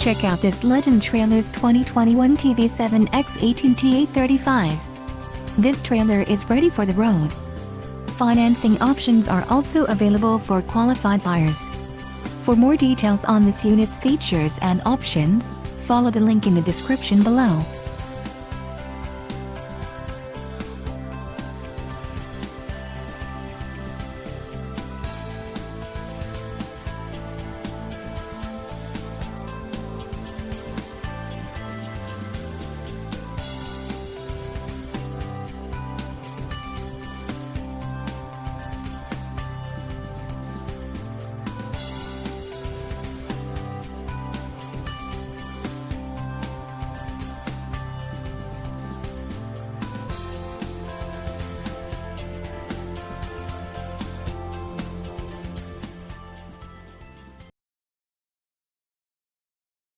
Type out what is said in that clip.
Check out this Legend Trailer's 2021 TV7X18TA35. This trailer is ready for the road. Financing options are also available for qualified buyers. For more details on this unit's features and options, follow the link in the description below.